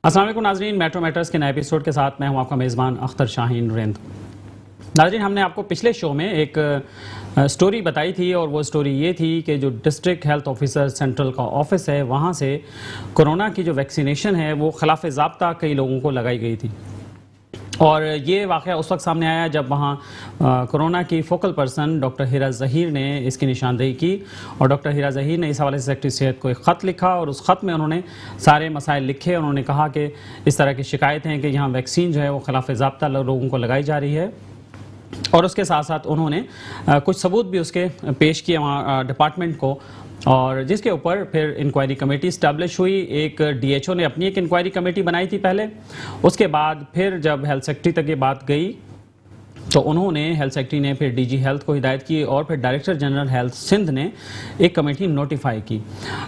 अस्सलाम वालेकुम नाज़रीन, मेट्रो मैटर्स के नए एपिसोड के साथ मैं हूं आपका मेज़बान अख्तर शाहीन रेंद। नाज़रीन, हमने आपको पिछले शो में एक स्टोरी बताई थी और वो स्टोरी ये थी कि जो डिस्ट्रिक्ट हेल्थ ऑफिसर सेंट्रल का ऑफिस है वहाँ से कोरोना की जो वैक्सीनेशन है वो खिलाफ ज़ाब्ता कई लोगों को लगाई गई थी। और ये वाक़या उस वक्त सामने आया जब वहाँ कोरोना की फोकल पर्सन डॉक्टर हिरा ज़हीर ने इसकी निशानदेही की और डॉक्टर हिरा ज़हीर ने इस हवाले से सेक्रेटरी सेहत को एक ख़त लिखा और उस ख़त में उन्होंने सारे मसाइल लिखे। उन्होंने कहा कि इस तरह की शिकायतें हैं कि यहाँ वैक्सीन जो है वो खिलाफ ज़ाब्ता लोगों को लगाई जा रही है और उसके साथ साथ उन्होंने कुछ सबूत भी उसके पेश किए वहाँ डिपार्टमेंट को, और जिसके ऊपर फिर इंक्वायरी कमेटी इस्टेब्लिश हुई। एक डीएचओ ने अपनी एक इंक्वायरी कमेटी बनाई थी पहले, उसके बाद फिर जब हेल्थ सेक्रेटरी तक ये बात गई तो उन्होंने हेल्थ सेक्रेटरी ने फिर डीजी हेल्थ को हिदायत की और फिर डायरेक्टर जनरल हेल्थ सिंध ने एक कमेटी नोटिफाई की।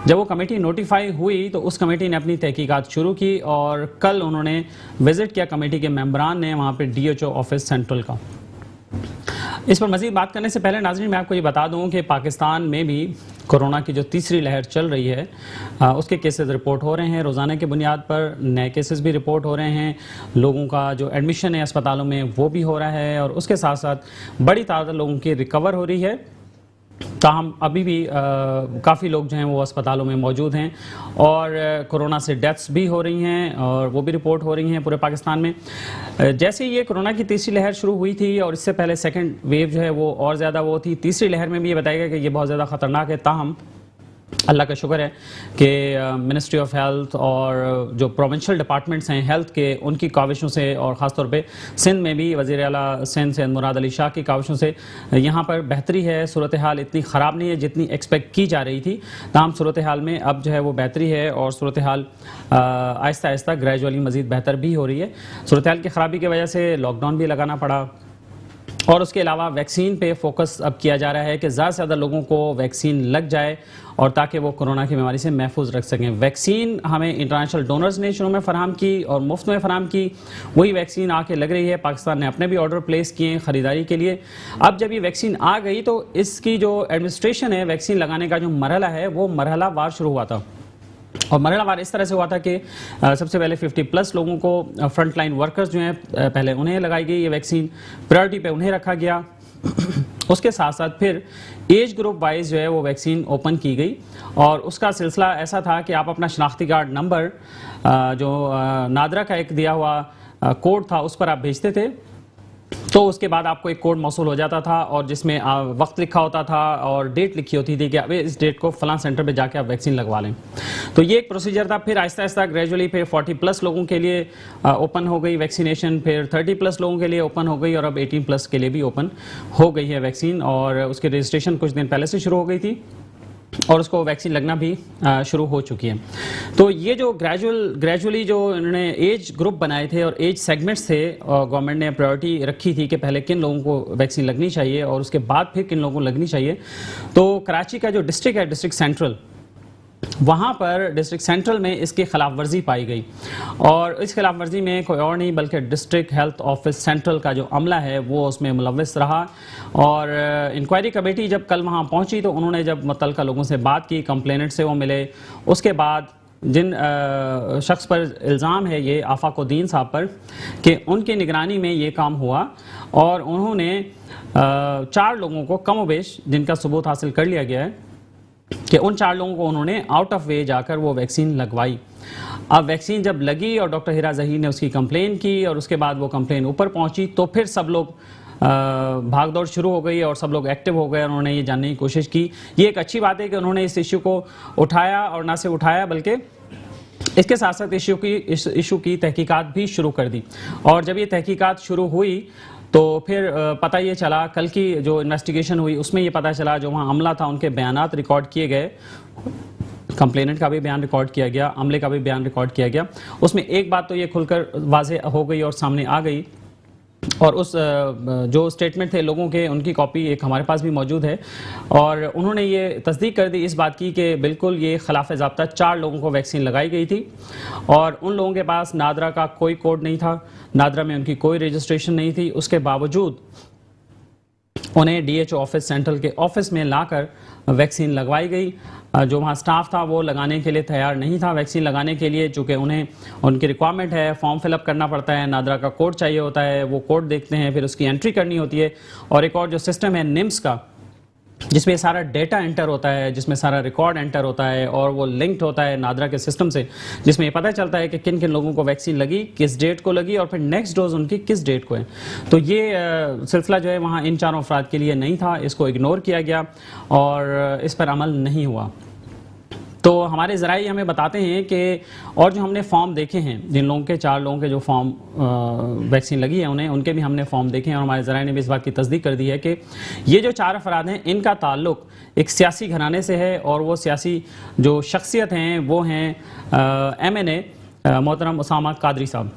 जब वो कमेटी नोटिफाई हुई तो उस कमेटी ने अपनी तहकीकात शुरू की और कल उन्होंने विजिट किया कमेटी के मेंबरान ने वहाँ पर डीएचओ ऑफिस सेंट्रल का। इस पर मज़ीद बात करने से पहले नाज़रीन मैं आपको ये बता दूं कि पाकिस्तान में भी कोरोना की जो तीसरी लहर चल रही है उसके केसेस रिपोर्ट हो रहे हैं। रोज़ाना की बुनियाद पर नए केसेस भी रिपोर्ट हो रहे हैं। लोगों का जो एडमिशन है अस्पतालों में वो भी हो रहा है और उसके साथ साथ बड़ी तादाद लोगों की रिकवर हो रही है। ताहम अभी भी काफ़ी लोग जो हैं वो अस्पतालों में मौजूद हैं और कोरोना से डेथ्स भी हो रही हैं और वो भी रिपोर्ट हो रही हैं पूरे पाकिस्तान में। जैसे ही ये कोरोना की तीसरी लहर शुरू हुई थी और इससे पहले सेकंड वेव जो है वो और ज़्यादा वो थी, तीसरी लहर में भी ये बताया गया कि ये बहुत ज़्यादा ख़तरनाक है। ताहम अल्लाह का शुक्र है कि मिनिस्ट्री ऑफ हेल्थ और जो प्रोविंशियल डिपार्टमेंट्स हैं हेल्थ के, उनकी काविशों से और ख़ास तौर पे सिंध में भी वज़ीर आला सिंध सैयद मुराद अली शाह की काविशों से यहाँ पर बेहतरी है। सूरत हाल इतनी ख़राब नहीं है जितनी एक्सपेक्ट की जा रही थी। तमाम सूरत हाल में अब जो है वो बेहतरी है और सूरत हाल आहिस्ता आहिस्ता ग्रेजुअली मज़ीद बेहतर भी हो रही है। सूरत हाल की ख़राबी की वजह से लॉकडाउन भी लगाना पड़ा और उसके अलावा वैक्सीन पे फोकस अब किया जा रहा है कि ज़्यादा से ज़्यादा लोगों को वैक्सीन लग जाए और ताकि वो कोरोना की बीमारी से महफूज रख सकें। वैक्सीन हमें इंटरनेशनल डोनर्स ने शुरू में फ़राहम की और मुफ्त में फ़राहम की, वही वैक्सीन आके लग रही है। पाकिस्तान ने अपने भी ऑर्डर प्लेस किए हैं ख़रीदारी के लिए। अब जब ये वैक्सीन आ गई तो इसकी जो एडमिनिस्ट्रेशन है, वैक्सीन लगाने का जो मरहला है वो मरहला वार शुरू हुआ था और मरहलावार इस तरह से हुआ था कि सबसे पहले 50+ लोगों को, फ्रंट लाइन वर्कर्स जो हैं पहले उन्हें लगाई गई ये वैक्सीन, प्रायोरिटी पे उन्हें रखा गया। उसके साथ साथ फिर एज ग्रुप वाइज जो है वो वैक्सीन ओपन की गई और उसका सिलसिला ऐसा था कि आप अपना शनाख्ती कार्ड नंबर जो नादरा का एक दिया हुआ कोड था उस पर आप भेजते थे, तो उसके बाद आपको एक कोड मौसूल हो जाता था और जिसमें वक्त लिखा होता था और डेट लिखी होती थी कि अब इस डेट को फलां सेंटर पे जाके आप वैक्सीन लगवा लें। तो ये एक प्रोसीजर था। फिर आहिस्ता आहिस्ता ग्रेजुअली फिर 40+ लोगों के लिए ओपन हो गई वैक्सीनेशन, फिर 30+ लोगों के लिए ओपन हो गई और अब 18+ के लिए भी ओपन हो गई है वैक्सीन और उसकी रजिस्ट्रेशन कुछ दिन पहले से शुरू हो गई थी और उसको वैक्सीन लगना भी शुरू हो चुकी है। तो ये जो ग्रेजुअली जो इन्होंने एज ग्रुप बनाए थे और एज सेगमेंट्स थे, गवर्नमेंट ने प्रायोरिटी रखी थी कि पहले किन लोगों को वैक्सीन लगनी चाहिए और उसके बाद फिर किन लोगों को लगनी चाहिए। तो कराची का जो डिस्ट्रिक्ट है, डिस्ट्रिक्ट सेंट्रल, वहाँ पर डिस्ट्रिक्ट सेंट्रल में इसकी खिलाफ वर्जी पाई गई और इस खिलाफ वर्जी में कोई और नहीं बल्कि डिस्ट्रिक्ट हेल्थ ऑफिस सेंट्रल का जो अमला है वो उसमें मुलव्वस रहा। और इंक्वायरी कमेटी जब कल वहाँ पहुँची तो उन्होंने जब मुतल्लिका लोगों से बात की, कंप्लेनेंट से वो मिले, उसके बाद जिन शख्स पर इल्ज़ाम है ये आफाकुद्दीन साहब पर कि उनकी निगरानी में ये काम हुआ और उन्होंने 4 लोगों को कमोबेश जिनका सबूत हासिल कर लिया गया है कि उन 4 लोगों को उन्होंने आउट ऑफ वे जाकर वो वैक्सीन लगवाई। अब वैक्सीन जब लगी और डॉक्टर हिरा ज़हीर ने उसकी कंप्लेन की और उसके बाद वो कंप्लेन ऊपर पहुंची तो फिर सब लोग भाग दौड़ शुरू हो गई और सब लोग एक्टिव हो गए। उन्होंने ये जानने की कोशिश की। ये एक अच्छी बात है कि उन्होंने इस इशू को उठाया और ना सिर्फ उठाया बल्कि इसके साथ साथ इस इशू की तहकीकात भी शुरू कर दी। और जब ये तहकीकात शुरू हुई तो फिर पता ये चला, कल की जो इन्वेस्टिगेशन हुई उसमें ये पता चला जो वहाँ अमला था उनके बयानात रिकॉर्ड किए गए, कंप्लेनेंट का भी बयान रिकॉर्ड किया गया, अमले का भी बयान रिकॉर्ड किया गया। उसमें एक बात तो ये खुलकर वाज़े हो गई और सामने आ गई और उस जो स्टेटमेंट थे लोगों के उनकी कॉपी एक हमारे पास भी मौजूद है और उन्होंने ये तस्दीक कर दी इस बात की कि बिल्कुल ये खिलाफ ज़ाब्ता 4 लोगों को वैक्सीन लगाई गई थी और उन लोगों के पास नादरा का कोई कोड नहीं था, नादरा में उनकी कोई रजिस्ट्रेशन नहीं थी। उसके बावजूद उन्हें डीएचओ ऑफिस सेंट्रल के ऑफिस में लाकर वैक्सीन लगवाई गई। जो वहाँ स्टाफ था वो लगाने के लिए तैयार नहीं था वैक्सीन लगाने के लिए, चूँकि उन्हें उनकी रिक्वायरमेंट है, फॉर्म फिलअप करना पड़ता है, नादरा का कोड चाहिए होता है, वो कोड देखते हैं, फिर उसकी एंट्री करनी होती है। और एक और जो सिस्टम है निम्स का, जिसमें सारा डेटा एंटर होता है, जिसमें सारा रिकॉर्ड एंटर होता है और वो लिंक्ड होता है नादरा के सिस्टम से, जिसमें ये पता चलता है कि किन किन लोगों को वैक्सीन लगी, किस डेट को लगी और फिर नेक्स्ट डोज उनकी किस डेट को है। तो ये सिलसिला जो है वहाँ इन चारों अफराद के लिए नहीं था, इसको इग्नोर किया गया और इस पर अमल नहीं हुआ। तो हमारे ज़राई हमें बताते हैं कि और जो हमने फॉर्म देखे हैं, जिन लोगों के 4 लोगों के जो फॉर्म वैक्सीन लगी है उन्हें, उनके भी हमने फॉर्म देखे हैं और हमारे ज़राई ने भी इस बात की तस्दीक कर दी है कि ये जो 4 अफराद हैं इनका ताल्लुक एक सियासी घराने से है और वो सियासी जो शख्सियत हैं वो हैं MNA मोहतरम उसामा कादरी साहब।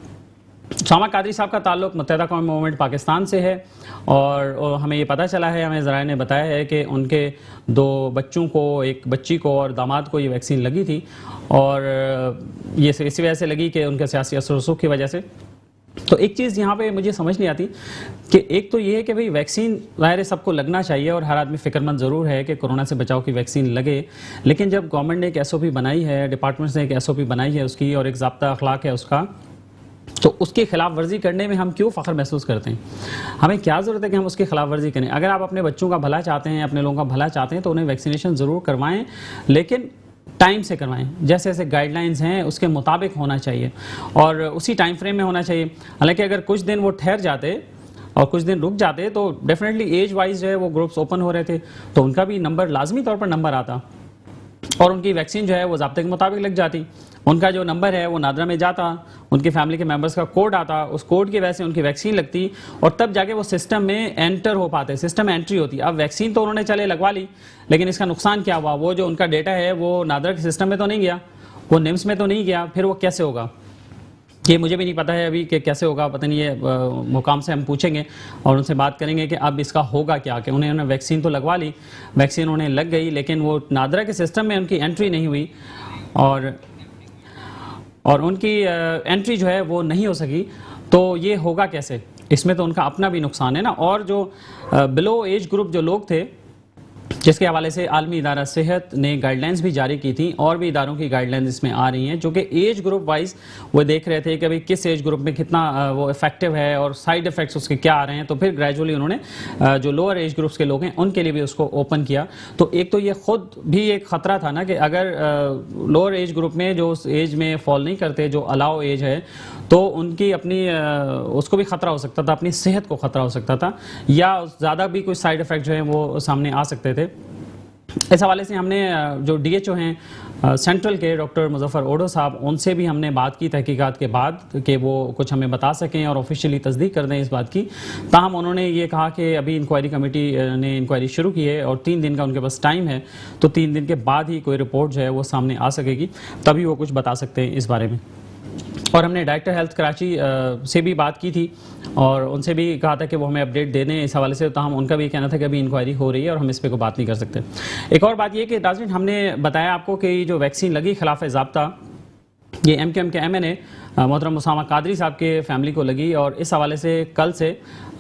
उसामा कादरी साहब का ताल्लुक मुत्तहिदा कौम मूवमेंट पाकिस्तान से है और हमें ये पता चला है, हमें ज़राए ने बताया है कि उनके 2 बच्चों को, एक बच्ची को और दामाद को ये वैक्सीन लगी थी और ये इसी वजह से लगी कि उनके सियासी असर रसूख की वजह से। तो एक चीज़ यहाँ पे मुझे समझ नहीं आती कि एक तो ये है कि भाई वैक्सीन ज़ाहिर सबको लगना चाहिए और हर आदमी फ़िक्रमंद ज़रूर है कि कोरोना से बचाव की वैक्सीन लगे, लेकिन जब गवर्नमेंट ने एक SOP बनाई है, डिपार्टमेंट ने एक SOP बनाई है उसकी और एक ज़ाब्ता अखलाक है उसका, तो उसकी खिलाफ वर्जी करने में हम क्यों फ़ख्र महसूस करते हैं? हमें क्या ज़रूरत है कि हम उसकी खिलाफ वर्जी करें? अगर आप अपने बच्चों का भला चाहते हैं, अपने लोगों का भला चाहते हैं तो उन्हें वैक्सीनेशन ज़रूर करवाएं, लेकिन टाइम से करवाएं। जैसे जैसे गाइडलाइंस हैं उसके मुताबिक होना चाहिए और उसी टाइम फ्रेम में होना चाहिए। हालांकि अगर कुछ दिन वो ठहर जाते और कुछ दिन रुक जाते तो डेफिनेटली एज वाइज जो है वो ग्रुप्स ओपन हो रहे थे तो उनका भी नंबर लाजमी तौर पर नंबर आता और उनकी वैक्सीन जो है वो ज़ाब्ते के मुताबिक लग जाती। उनका जो नंबर है वो नादरा में जाता, उनकी फैमिली के मेंबर्स का कोड आता, उस कोड की वजह से उनकी वैक्सीन लगती और तब जाके वो सिस्टम में एंटर हो पाते, सिस्टम में एंट्री होती। अब वैक्सीन तो उन्होंने चले लगवा ली, लेकिन इसका नुकसान क्या हुआ? वो जो उनका डेटा है वो नादरा के सिस्टम में तो नहीं गया, वो निम्स में तो नहीं गया, फिर वो कैसे होगा? ये मुझे भी नहीं पता है अभी कि कैसे होगा, पता नहीं। ये मुकाम से हम पूछेंगे और उनसे बात करेंगे कि अब इसका होगा क्या, कि उन्हें वैक्सीन तो लगवा ली, वैक्सीन उन्हें लग गई, लेकिन वो नादरा के सिस्टम में उनकी एंट्री नहीं हुई और उनकी एंट्री जो है वो नहीं हो सकी। तो ये होगा कैसे? इसमें तो उनका अपना भी नुकसान है ना। और जो बिलो एज ग्रुप जो लोग थे, जिसके हवाले से आलमी इदारा सेहत ने गाइडलाइंस भी जारी की थी और भी इदारों की गाइडलाइंस इसमें आ रही हैं, जो कि एज ग्रुप वाइज वो देख रहे थे कि भाई किस एज ग्रुप में कितना वो इफेक्टिव है और साइड इफ़ेक्ट्स उसके क्या आ रहे हैं। तो फिर ग्रेजुअली उन्होंने जो लोअर एज ग्रुप्स के लोग हैं उनके लिए भी उसको ओपन किया। तो एक तो ये खुद भी एक ख़तरा था ना कि अगर लोअर एज ग्रुप में जो उस एज में फॉल नहीं करते, जो अलाउ एज है, तो उनकी अपनी उसको भी ख़तरा हो सकता था, अपनी सेहत को ख़तरा हो सकता था या ज़्यादा भी कुछ साइड इफ़ेक्ट जो हैं वो सामने आ सकते थे। इस हवाले से हमने जो DHO हैं सेंट्रल के डॉक्टर मुजफ्फर ओडो साहब, उनसे भी हमने बात की तहकीकात के बाद कि वो कुछ हमें बता सकें और ऑफिशियली तस्दीक कर दें इस बात की। ताहम उन्होंने ये कहा कि अभी इंक्वायरी कमेटी ने इंक्वायरी शुरू की है और 3 दिन का उनके पास टाइम है, तो 3 दिन के बाद ही कोई रिपोर्ट जो है वो सामने आ सकेगी, तभी वो कुछ बता सकते हैं इस बारे में। और हमने डायरेक्टर हेल्थ कराची से भी बात की थी और उनसे भी कहा था कि वो हमें अपडेट दे दें इस हवाले से। तो हम उनका भी कहना था कि अभी इंक्वायरी हो रही है और हम इस पर कोई बात नहीं कर सकते। एक और बात ये कि नाज़रीन, हमने बताया आपको कि जो वैक्सीन लगी खिलाफ ज़ाब्ता, ये MKM के MNA मोहतरम उसामा कादरी साहब के फैमिली को लगी और इस हवाले से कल से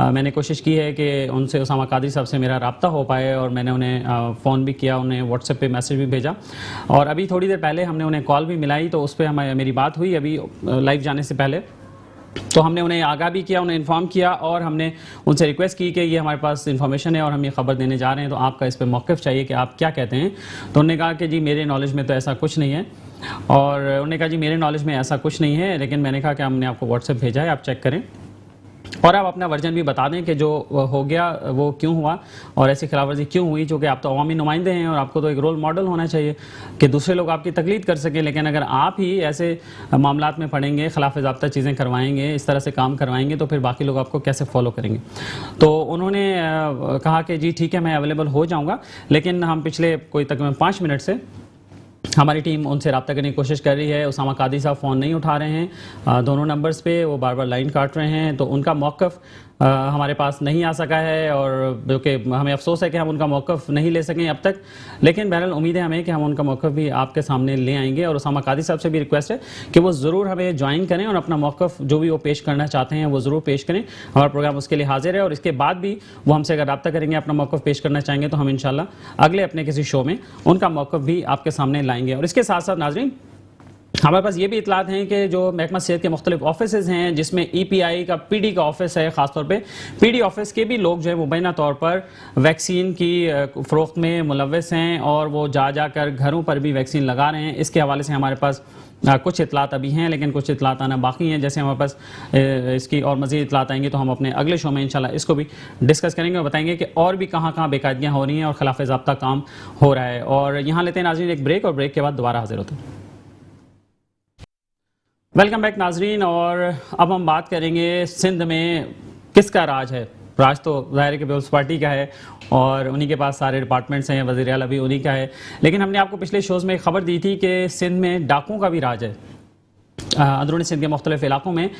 मैंने कोशिश की है कि उनसे, उसामा कादरी साहब से मेरा रब्ता हो पाए और मैंने उन्हें फ़ोन भी किया, उन्हें व्हाट्सएप पे मैसेज भी भेजा और अभी थोड़ी देर पहले हमने उन्हें कॉल भी मिलाई, तो उस पर मेरी बात हुई अभी लाइव जाने से पहले। तो हमने उन्हें आगाह भी किया, उन्हें इन्फॉर्म किया और हमने उनसे रिक्वेस्ट की कि ये हमारे पास इन्फॉर्मेशन है और हम ये खबर देने जा रहे हैं, तो आपका इस पर मौक़िफ़ चाहिए कि आप क्या कहते हैं। तो उन्होंने कहा कि जी मेरे नॉलेज में तो ऐसा कुछ नहीं है और उन्होंने कहा जी मेरे नॉलेज में ऐसा कुछ नहीं है, लेकिन मैंने कहा कि हमने आपको व्हाट्सएप भेजा है, आप चेक करें और आप अपना वर्जन भी बता दें कि जो हो गया वो क्यों हुआ और ऐसी खिलाफवर्जी क्यों हुई, क्योंकि आप तो अवामी नुमाइंदे हैं और आपको तो एक रोल मॉडल होना चाहिए कि दूसरे लोग आपकी तकलीद कर सकें। लेकिन अगर आप ही ऐसे मामलात में पड़ेंगे, खिलाफ ज़ाब्ता चीज़ें करवाएंगे, इस तरह से काम करवाएंगे, तो फिर बाकी लोग आपको कैसे फॉलो करेंगे। तो उन्होंने कहा कि जी ठीक है, मैं अवेलेबल हो जाऊँगा, लेकिन हम पिछले कोई तकरीबन 5 मिनट से हमारी टीम उनसे रब्ता करने की कोशिश कर रही है। उसामा कादरी साहब फ़ोन नहीं उठा रहे हैं, दोनों नंबर्स पे वो बार बार लाइन काट रहे हैं। तो उनका मौक़िफ़ हमारे पास नहीं आ सका है, और जो कि हमें अफसोस है कि हम उनका मौक़िफ़ नहीं ले सकें अब तक, लेकिन बहरहाल उम्मीद है हमें कि हम उनका मौक़िफ़ भी आपके सामने ले आएंगे। और उसामा कादी साहब से भी रिक्वेस्ट है कि वो ज़रूर हमें ज्वाइन करें और अपना मौक़िफ़ जो भी वो पेश करना चाहते हैं वो ज़रूर पेश करें। हमारा प्रोग्राम उसके लिए हाजिर है, और इसके बाद भी वो हमसे अगर रब्ता करेंगे, अपना मौक़िफ़ पेश करना चाहेंगे, तो हम इंशाल्लाह अगले अपने किसी शो में उनका मौक़िफ़ भी आपके सामने लाएंगे। और इसके साथ साथ नाज़रीन, हमारे पास ये भी इतलात हैं कि जो महकमा सेहत के मुख्तलिफ ऑफिस हैं, जिसमें EPI का PD का ऑफिस है, ख़ासतौर पे PD ऑफिस के भी लोग जो है मुबैना तौर पर वैक्सीन की फ़रोख्त में मुलव्वस हैं, और वो जा कर घरों पर भी वैक्सीन लगा रहे हैं। इसके हवाले से हमारे पास कुछ इतलात अभी हैं, लेकिन कुछ इतलात आना बाकी हैं। जैसे हमारे पास इसकी और मज़ीद इतलात आएंगे तो हम अपने अगले शो में इंशाल्लाह इसको भी डिस्कस करेंगे और बताएंगे कि और भी कहाँ कहाँ बेकायदगियाँ हो रही हैं और खिलाफ ज़ाब्ता काम हो रहा है। और यहाँ लेते हैं नाज़रीन एक ब्रेक, और ब्रेक के बाद दोबारा हाजिर होते हैं। वेलकम बैक नाजरीन, और अब हम बात करेंगे सिंध में किसका राज है। राज तो ज़ाहिर है कि पीपल्स पार्टी का है, और उन्हीं के पास सारे डिपार्टमेंट्स हैं, वज़ीर आला भी उन्हीं का है। लेकिन हमने आपको पिछले शोज़ में खबर दी थी कि सिंध में डाकुओं का भी राज है। अंदरूनी सिंध के मुख्तलिफ इलाकों में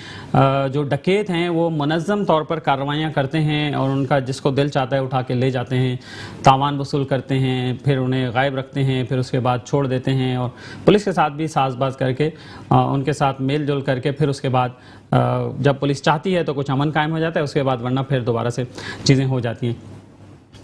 जो डकैत हैं वो मुनज़्ज़म तौर पर कार्रवाइयाँ करते हैं, और उनका जिसको दिल चाहता है उठा के ले जाते हैं, तावान वसूल करते हैं, फिर उन्हें गायब रखते हैं, फिर उसके बाद छोड़ देते हैं, और पुलिस के साथ भी साज़बाज़ करके उनके साथ मेल जोल करके फिर उसके बाद जब पुलिस चाहती है तो कुछ अमन कायम हो जाता है, उसके बाद वरना फिर दोबारा से चीज़ें हो जाती हैं।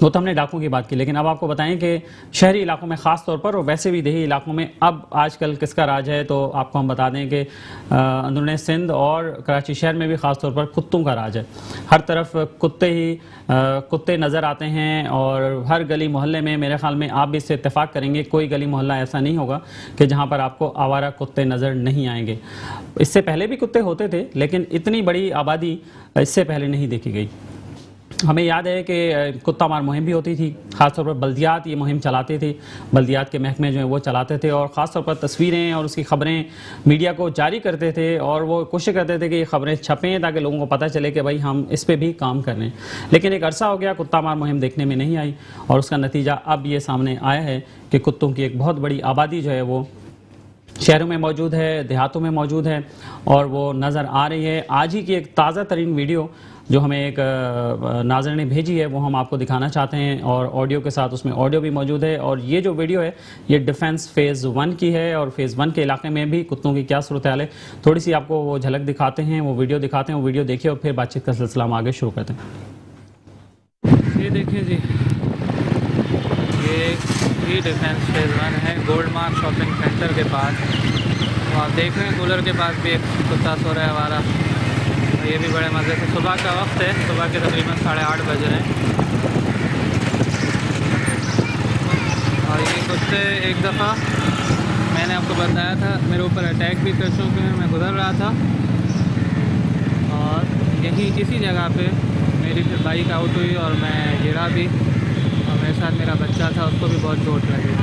वो तो हमने डाकुओं की बात की, लेकिन अब आपको बताएं कि शहरी इलाकों में ख़ास तौर पर, और वैसे भी देही इलाकों में अब आजकल किसका राज है। तो आपको हम बता दें कि अंदरूनी सिंध और कराची शहर में भी ख़ास तौर पर कुत्तों का राज है। हर तरफ कुत्ते नज़र आते हैं, और हर गली मोहल्ले में, मेरे ख्याल में आप भी इससे इत्तेफाक करेंगे, कोई गली मोहल्ला ऐसा नहीं होगा कि जहाँ पर आपको आवारा कुत्ते नज़र नहीं आएंगे। इससे पहले भी कुत्ते होते थे, लेकिन इतनी बड़ी आबादी इससे पहले नहीं देखी गई। हमें याद है कि कुत्ता मार मुहिम भी होती थी, ख़ासतौर पर बल्दियात ये मुहिम चलाते थे, बल्दियात के महकमे जो हैं वो चलाते थे, और ख़ासतौर पर तस्वीरें और उसकी ख़बरें मीडिया को जारी करते थे, और वो कोशिश करते थे कि ये ख़बरें छपें ताकि लोगों को पता चले कि भाई हम इस पर भी काम कर रहे हैं। लेकिन एक अरसा हो गया कुत्ता मार मुहिम देखने में नहीं आई, और उसका नतीजा अब ये सामने आया है कि कुत्तों की एक बहुत बड़ी आबादी जो है वो शहरों में मौजूद है, देहातों में मौजूद है, और वो नज़र आ रही है। आज ही की एक ताज़ा तरीन वीडियो जो हमें एक नाज़र ने भेजी है वो हम आपको दिखाना चाहते हैं, और ऑडियो के साथ उसमें ऑडियो भी मौजूद है। और ये जो वीडियो है ये डिफेंस फ़ेज़ 1 की है, और फ़ेज़ 1 के इलाके में भी कुत्तों की क्या सूरत हाल है थोड़ी सी आपको वो झलक दिखाते हैं, वो वीडियो दिखाते हैं। वो वीडियो देखिए और फिर बातचीत का सिलसिला हम आगे शुरू करते हैं। ये देखिए जी, ये डिफेंस फ़ेज़ 1 है, गोल्ड मार्क शॉपिंग सेंटर के पास। तो आप देख रहे हैं कूलर के पास भी एक कुत्ता सो रहा है हमारा। ये भी बड़े मज़े से, सुबह का वक्त है, सुबह के तकरीबन 8:30 बज रहे हैं। और ये कुत्ते एक दफ़ा मैंने आपको बताया था मेरे ऊपर अटैक भी कर चुके हैं। मैं गुजर रहा था, और यही इसी जगह पे मेरी फिर बाइक आउट हुई और मैं गिरा भी, और मेरे साथ मेरा बच्चा था, उसको भी बहुत चोट लगी।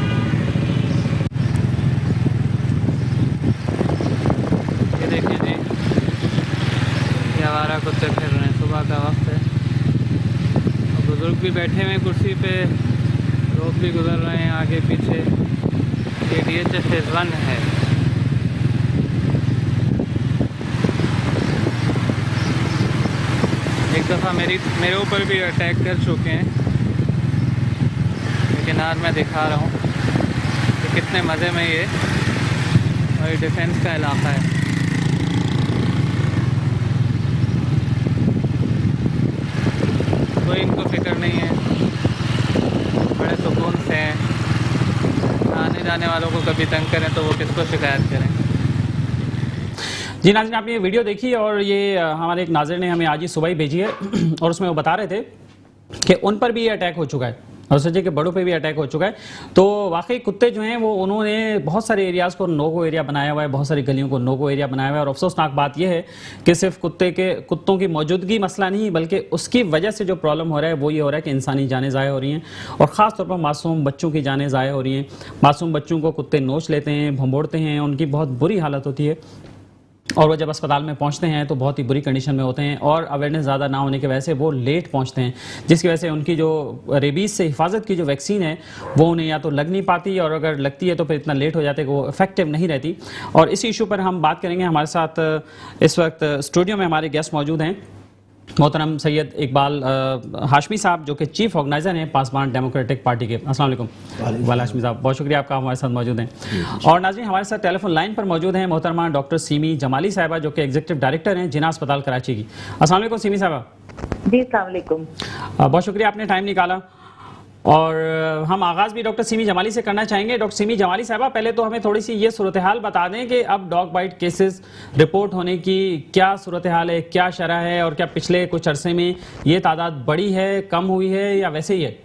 ये देखिए जी, आवारा कुत्ते फिर रहे हैं, सुबह का वक्त है, और बुज़ुर्ग भी बैठे हुए कुर्सी पे, लोग भी गुजर रहे हैं आगे पीछे। ये DHF फ़ेज़ 1 है। एक दफ़ा मेरे ऊपर भी अटैक कर चुके हैं, लेकिन आज मैं दिखा रहा हूँ कि कितने मज़े में ये, और ये डिफेंस का इलाका है। कोई इनको फिक्र नहीं है, बड़े सुकून से हैं। आने जाने वालों को कभी तंग करें तो वो किसको शिकायत करें। जी नाज़रीन, आपने ये वीडियो देखी, और ये हमारे एक नाज़र ने हमें आज ही सुबह ही भेजी है, और उसमें वो बता रहे थे कि उन पर भी ये अटैक हो चुका है, और सोचिए कि बड़ों पे भी अटैक हो चुका है। तो वाकई कुत्ते जो हैं वो उन्होंने बहुत सारे एरियाज़ को नो गो एरिया बनाया हुआ है, बहुत सारी गलियों को नो गो एरिया बनाया हुआ है। और अफसोसनाक बात यह है कि सिर्फ कुत्तों की मौजूदगी मसला नहीं, बल्कि उसकी वजह से जो प्रॉब्लम हो रहा है वो ये हो रहा है कि इंसानी जानें ज़ाया हो रही हैं, और ख़ास तौर पर मासूम बच्चों की जानें ज़ाया हो रही हैं। मासूम बच्चों को कुत्ते नोच लेते हैं, भंबोड़ते हैं, उनकी बहुत बुरी हालत होती है, और वो जब अस्पताल में पहुंचते हैं तो बहुत ही बुरी कंडीशन में होते हैं, और अवेयरनेस ज़्यादा ना होने की वजह से वो लेट पहुंचते हैं, जिसकी वजह से उनकी जो रेबीज़ से हिफाजत की जो वैक्सीन है वो उन्हें या तो लग नहीं पाती, और अगर लगती है तो फिर इतना लेट हो जाते हैं कि वो इफेक्टिव नहीं रहती। और इस इशू पर हम बात करेंगे। हमारे साथ इस वक्त स्टूडियो में हमारे गेस्ट मौजूद हैं, मोहतरम सैयद इकबाल हाशमी साहब जो कि चीफ ऑर्गेनाइजर हैं पासवान डेमोक्रेटिक पार्टी के। अस्सलाम वालेकुम वाला हाशमी साहब, बहुत शुक्रिया आपका हमारे साथ मौजूद हैं। और नाज़रीन, हमारे साथ टेलीफोन लाइन पर मौजूद हैं मोहतरमा डॉक्टर सीमी जमाली साहिबा जो कि एग्जीक्यूटिव डायरेक्टर हैं जिन्ना अस्पताल कराची की। अस्सलाम वालेकुम सीमी साहिबा। जी अस्सलाम वालेकुम। बहुत शुक्रिया आपने टाइम निकाला। और हम आगाज़ भी डॉक्टर सीमी जमाली से करना चाहेंगे। डॉक्टर सीमी जमाली साहबा, पहले तो हमें थोड़ी सी ये सूरत हाल बता दें कि अब डॉग बाइट केसेस रिपोर्ट होने की क्या सूरत हाल है, क्या शरह है, और क्या पिछले कुछ अरसे में ये तादाद बढ़ी है, कम हुई है या वैसे ही है?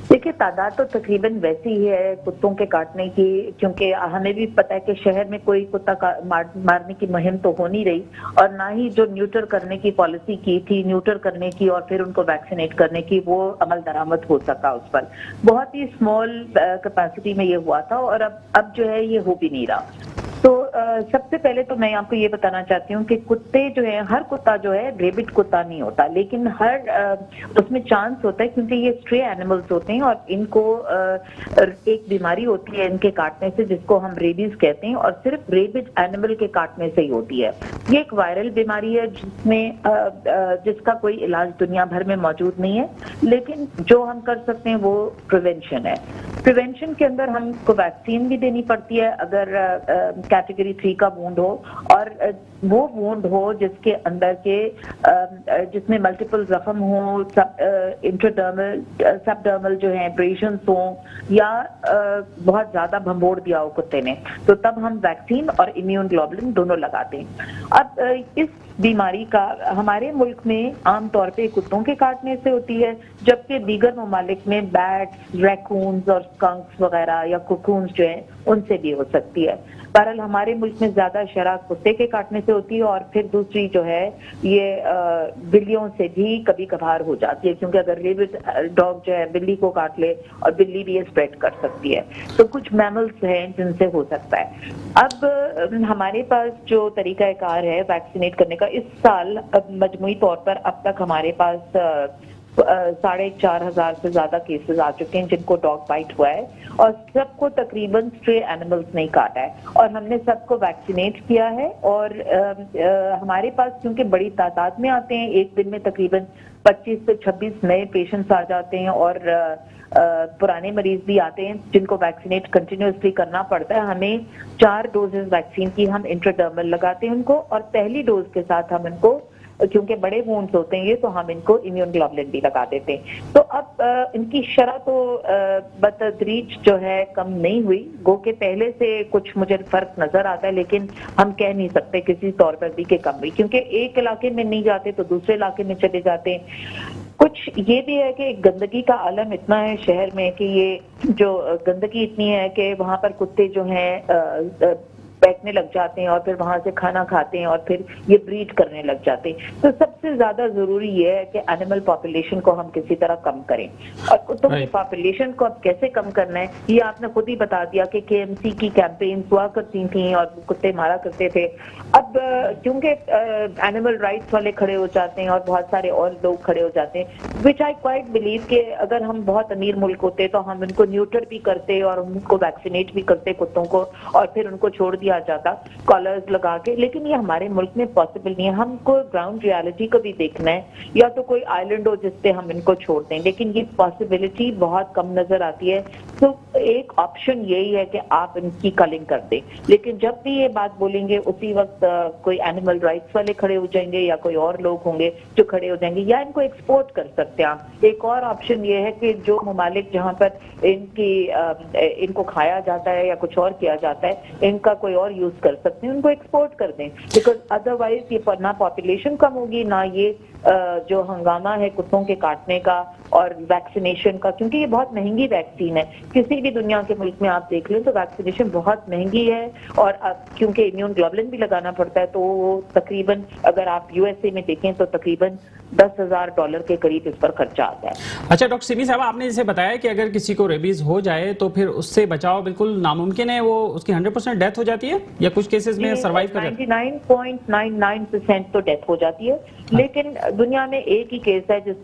देखिए, तादाद तो तकरीबन वैसी ही है कुत्तों के काटने की, क्योंकि हमें भी पता है कि शहर में कोई कुत्ता मारने की मुहिम तो हो नहीं रही, और ना ही जो न्यूटर करने की पॉलिसी की थी, न्यूटर करने की और फिर उनको वैक्सीनेट करने की, वो अमल दरामद हो सका उस पर। बहुत ही स्मॉल कैपेसिटी में ये हुआ था और अब जो है ये हो भी नहीं रहा। तो सबसे पहले तो मैं आपको ये बताना चाहती हूँ कि कुत्ते जो है, हर कुत्ता जो है रेबिट कुत्ता नहीं होता, लेकिन हर उसमें चांस होता है, क्योंकि ये स्ट्रे एनिमल्स होते हैं और इनको एक बीमारी होती है इनके काटने से जिसको हम रेबीज कहते हैं, और सिर्फ रेबिड एनिमल के काटने से ही होती है। ये एक वायरल बीमारी है जिसका कोई इलाज दुनिया भर में मौजूद नहीं है, लेकिन जो हम कर सकते हैं वो प्रिवेंशन है। प्रिवेंशन के अंदर हमको वैक्सीन भी देनी पड़ती है अगर कैटेगरी 3 का वुंड हो, और वो वुंड हो जिसके अंदर के जिसमें मल्टीपल जख्म हो, इंट्राडर्मल सबडर्मल जो है एब्रेशंस हो, या बहुत ज्यादा भंबोड़ दिया हो कुत्ते ने, तो तब हम वैक्सीन और इम्यून ग्लोबुलिन दोनों लगाते हैं। अब इस बीमारी का हमारे मुल्क में आमतौर पे कुत्तों के काटने से होती है, जबकि दीगर ममालिक में बैट्स, रैकून्स और स्कंक्स वगैरह या कुकून्स जो है उनसे भी हो सकती है। बहरहाल हमारे मुल्क में ज्यादा शरह कुत्ते के काटने से होती है, और फिर दूसरी जो है ये बिल्लियों से भी कभी कभार हो जाती है, क्योंकि अगर रेबिड डॉग जो है बिल्ली को काट ले और बिल्ली भी ये स्प्रेड कर सकती है, तो कुछ मैमल्स हैं जिनसे हो सकता है। अब हमारे पास जो तरीकाकार है वैक्सीनेट करने का, इस साल मजमूई तौर पर अब तक हमारे पास 4,500 से ज्यादा केसेस आ चुके हैं जिनको डॉग बाइट हुआ है, और सबको तकरीबन स्ट्रे एनिमल्स नहीं काटा है, और हमने सबको वैक्सीनेट किया है। और हमारे पास क्योंकि बड़ी तादाद में आते हैं, एक दिन में तकरीबन 25 से 26 नए पेशेंट्स आ जाते हैं, और पुराने मरीज भी आते हैं जिनको वैक्सीनेट कंटिन्यूसली करना पड़ता है। हमें 4 डोजेस वैक्सीन की हम इंट्राडर्मल लगाते हैं उनको, और पहली डोज के साथ हम इनको, क्योंकि बड़े वुंड्स होते हैं ये, तो हम इनको इम्यून ग्लोबुलिन भी लगा देते हैं। तो अब इनकी शरह तो बतदरीज जो है कम नहीं हुई, गो के पहले से कुछ मुझे फर्क नजर आता है, लेकिन हम कह नहीं सकते किसी तौर पर भी कि कम हुई, क्योंकि एक इलाके में नहीं जाते तो दूसरे इलाके में चले जाते हैं। कुछ ये भी है कि गंदगी का आलम इतना है शहर में कि ये जो गंदगी इतनी है कि वहां पर कुत्ते जो हैं बैठने लग जाते हैं और फिर वहां से खाना खाते हैं और फिर ये ब्रीड करने लग जाते हैं। तो सबसे ज्यादा जरूरी ये है कि एनिमल पॉपुलेशन को हम किसी तरह कम करें, और कुत्तों की पॉपुलेशन को अब कैसे कम करना है ये आपने खुद ही बता दिया कि KMC की कैंपेन हुआ करती थी और कुत्ते मारा करते थे। अब क्योंकि एनिमल राइट्स वाले खड़े हो जाते हैं और बहुत सारे और लोग खड़े हो जाते हैं, विच आई क्वाइट बिलीव कि अगर हम बहुत अमीर मुल्क होते तो हम इनको न्यूटर भी करते और उनको वैक्सीनेट भी करते कुत्तों को, और फिर उनको छोड़ दिया जाता कॉलर्स लगा के, लेकिन ये हमारे मुल्क में पॉसिबल नहीं है। हमको ग्राउंड रियलिटी को भी देखना है, या तो कोई आइलैंड हो जिसपे हम इनको छोड़ दें, लेकिन ये पॉसिबिलिटी बहुत कम नजर आती है। तो एक ऑप्शन यही है कि आप इनकी कलिंग कर दें, लेकिन जब भी ये बात बोलेंगे उसी वक्त कोई एनिमल राइट्स वाले खड़े हो जाएंगे या कोई और लोग होंगे जो खड़े हो जाएंगे, या इनको एक्सपोर्ट कर सकते हैं आप। एक और ऑप्शन ये है कि जो ममालिक जहाँ पर इनको खाया जाता है या कुछ और किया जाता है, इनका कोई और यूज कर सकते हैं, उनको एक्सपोर्ट कर दें, बिकॉज अदरवाइज ये ना पॉपुलेशन कम होगी, ना ये जो हंगामा है कुत्तों के काटने का और वैक्सीनेशन का, क्योंकि ये बहुत महंगी वैक्सीन है। किसी भी दुनिया के मुल्क में आप देख लें तो वैक्सीनेशन बहुत महंगी है, और क्योंकि इम्यून ग्लोबुलिन भी लगाना पड़ता है, तो वो तकरीबन अगर आप USA में देखें तो तकरीबन $10,000 के करीब इस पर खर्चा आता है। अच्छा डॉक्टर सिमी साहब, आपने जैसे बताया कि अगर किसी को रेबीज हो जाए तो फिर उससे बचाव बिल्कुल नामुमकिन है, वो उसकी 100% डेथ हो जाती है या कुछ केसेस में सर्वाइव कर जाती है? 99.99% तो डेथ हो जाती है, लेकिन दुनिया में एक ही केस है जिस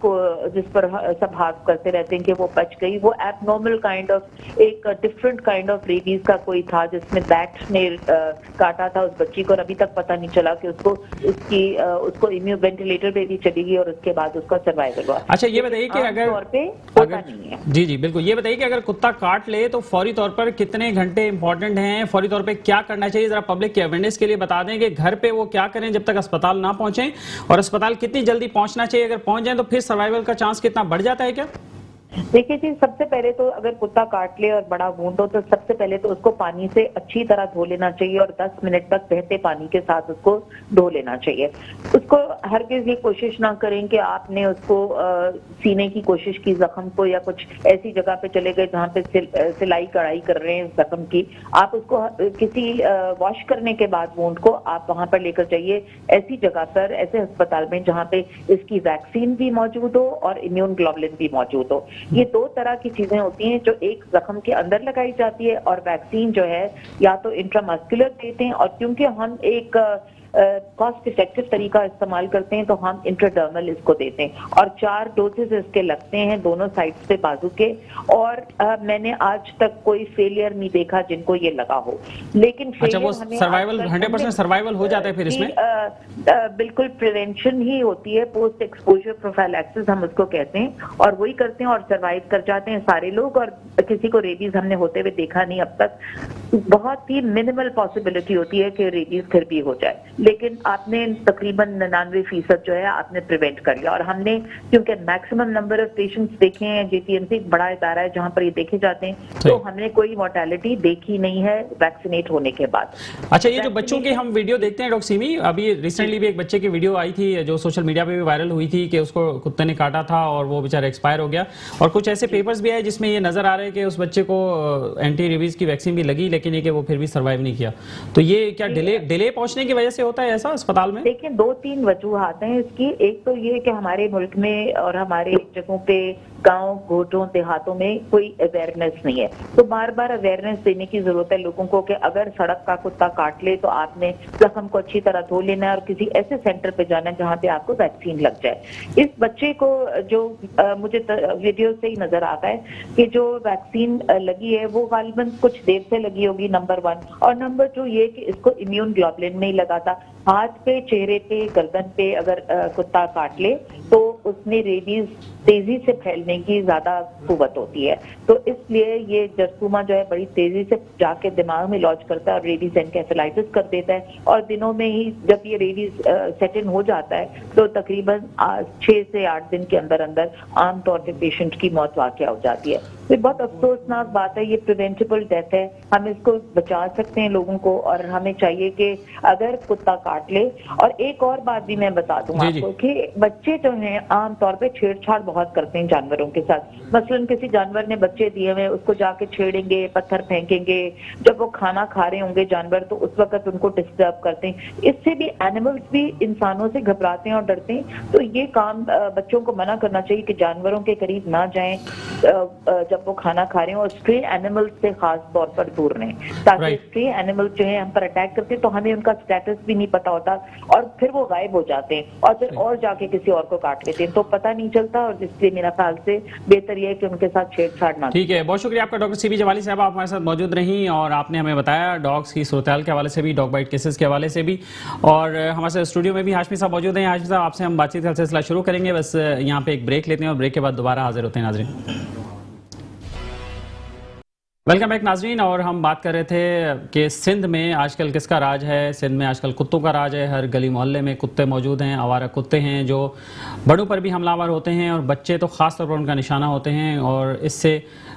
पर सब हाथ करते रहते हैं कि वो बच गई। वो एबनॉर्मल काइंड ऑफ एक डिफरेंट काइंड ऑफ रेबीज का कोई था जिसमें बैट ने काटा था उस बच्ची को, और अभी तक पता नहीं चला कि उसको इम्यून वेंटिलेटर पे भी चली गई और उसके बाद उसका सर्वाइवल हुआ। अच्छा, ये बताइए कि जी जी बिल्कुल, ये बताइए कि अगर कुत्ता काट ले तो फौरी तौर पर कितने घंटे इंपॉर्टेंट हैं, फौरी तौर पे क्या करना चाहिए, जरा पब्लिक के अवेयरनेस के लिए बता दें कि घर पे वो क्या करें जब तक अस्पताल ना पहुंचे, और अस्पताल कितनी जल्दी पहुंचना चाहिए, अगर पहुंच जाए तो फिर सर्वाइवल का चांस कितना बढ़ जाता है क्या? देखिए जी, सबसे पहले तो अगर कुत्ता काट ले और बड़ा वुंड हो तो सबसे पहले तो उसको पानी से अच्छी तरह धो लेना चाहिए और 10 मिनट तक बहते पानी के साथ उसको धो लेना चाहिए। उसको हरगिज़ ये कोशिश ना करें कि आपने उसको सीने की कोशिश की जख्म को, या कुछ ऐसी जगह पे चले गए जहाँ पे सिलाई कढ़ाई कर रहे हैं जख्म की। आप उसको किसी वॉश करने के बाद वुंड को आप वहां पर लेकर जाइए, ऐसी जगह पर, ऐसे अस्पताल में जहाँ पे इसकी वैक्सीन भी मौजूद हो और इम्यून ग्लोबुलिन भी मौजूद हो। ये दो तरह की चीजें होती हैं जो एक जख्म के अंदर लगाई जाती है, और वैक्सीन जो है या तो इंट्रामस्कुलर देते हैं, और क्योंकि हम एक कॉस्ट इफेक्टिव तरीका इस्तेमाल करते हैं तो हम इंट्राडर्मल इसको देते हैं, और 4 डोजेस इसके लगते हैं दोनों साइड से बाजू के, और मैंने आज तक कोई फेलियर नहीं देखा जिनको ये लगा हो। लेकिन अच्छा, वो सर्वाइवल 100% सर्वाइवल हो जाता है फिर इसमें? बिल्कुल प्रिवेंशन ही होती है, पोस्ट एक्सपोजर प्रोफाइलैक्सिस हम उसको कहते हैं, और वही करते हैं और सर्वाइव कर जाते हैं सारे लोग, और किसी को रेबीज हमने होते हुए देखा नहीं अब तक। बहुत ही मिनिमल पॉसिबिलिटी होती है कि रेबीज फिर भी हो जाए, लेकिन आपने तकरीबन 99% जो है आपने प्रिवेंट कर लिया। और हमने क्योंकि मैक्सिमम नंबर ऑफ पेशेंट्स देखे हैं, JPMC एक बड़ा इदारा है जहां पर ये देखे जाते हैं, तो हमने कोई मोर्टेलिटी देखी नहीं है वैक्सीनेट होने के बाद। अच्छा, ये जो बच्चों की हम वीडियो देखते हैं डॉक्टर सिमी, अभी रिसेंटली भी एक बच्चे की वीडियो आई थी जो सोशल मीडिया पे भी वायरल हुई थी कि उसको कुत्ते ने काटा था और वो बेचारा एक्सपायर हो गया, और कुछ ऐसे पेपर्स भी आए जिसमें ये नजर आ रहा है कि उस बच्चे को एंटी रेबीज की वैक्सीन भी लगी, लेकिन ये कि वो फिर भी सर्वाइव नहीं किया। तो ये क्या डिले पहुंचने की वजह से होता है ऐसा अस्पताल में? देखिए, 2-3 वजूहात हैं इसकी। एक तो ये कि हमारे मुल्क में और हमारे जगहों पे, गांव गोठों देहातों में कोई अवेयरनेस नहीं है, तो बार बार अवेयरनेस देने की जरूरत है लोगों को कि अगर सड़क का कुत्ता काट ले तो आपने जख्म को अच्छी तरह धो लेना है और किसी ऐसे सेंटर पे जाना है जहाँ पे आपको वैक्सीन लग जाए। इस बच्चे को जो मुझे वीडियो से ही नजर आता है कि जो वैक्सीन लगी है वो गालिबन कुछ देर से लगी होगी, नंबर 1, और नंबर 2 ये कि इसको इम्यून ग्लोबुलिन नहीं लगा था। हाथ पे, चेहरे पे, गर्दन पे अगर कुत्ता काट ले तो उसमें रेबीज तेजी से फैलने की ज्यादा कुव्वत होती है, तो इसलिए ये जरथुमा जो है बड़ी तेजी से जाके दिमाग में लॉन्च करता है और रेबीज एनकेफेलाइटिस कर देता है, और दिनों में ही जब ये रेबीज सेट इन हो जाता है तो तकरीबन 6 से 8 दिन के अंदर अंदर आमतौर पे पेशेंट की मौत वाक़या हो जाती है। तो बहुत अफसोसनाक बात है, ये प्रिवेंटेबल डेथ है, हम इसको बचा सकते हैं लोगों को, और हमें चाहिए कि अगर कुत्ता काट ले। और एक और बात भी मैं बता दूं आपको कि बच्चे जो हैं आमतौर पे छेड़छाड़ बहुत करते हैं जानवरों के साथ। मसलन किसी जानवर ने बच्चे दिए हुए, उसको जाके छेड़ेंगे, पत्थर फेंकेंगे, जब वो खाना खा रहे होंगे जानवर तो उस वक्त उनको डिस्टर्ब करते हैं। इससे भी एनिमल्स भी इंसानों से घबराते हैं और डरते हैं, तो ये काम बच्चों को मना करना चाहिए कि जानवरों के करीब ना जाएं जब वो खाना खा रहे हो, और स्ट्रे एनिमल्स से खास तौर पर दूर रहें, ताकि स्ट्रे एनिमल्स जो है हम पर अटैक करते हैं तो हमें उनका स्टेटस भी नहीं पता होता और फिर वो गायब हो जाते हैं और फिर और जाके किसी और को काट लेते हैं, तो पता नहीं चलता, और इसलिए मेरा ख्याल से बेहतर यह है कि उनके साथ छेड़छाड़ ना। ठीक है, बहुत शुक्रिया आपका डॉक्टर सीबी जवाली साहब, आप हमारे साथ मौजूद रहीं और आपने हमें बताया डॉग्स की सूरत-ए-हाल के हवाले से भी, डॉग बाइट केसेस के हवाले से भी, और हमारे साथ स्टूडियो में भी हाशमी साहब मौजूद हैं। हाशमी साहब, आपसे हम बातचीत का सिलसिला शुरू करेंगे, बस यहाँ पे एक ब्रेक लेते हैं और ब्रेक के बाद दोबारा हाजिर होते हैं नाज़रीन। वेलकम बैक नाजरीन, और हम बात कर रहे थे कि सिंध में आजकल किसका राज है। सिंध में आजकल कुत्तों का राज है, हर गली मोहल्ले में कुत्ते मौजूद हैं, आवारा कुत्ते हैं जो बड़ों पर भी हमलावर होते हैं और बच्चे तो ख़ास तौर पर उनका निशाना होते हैं, और इससे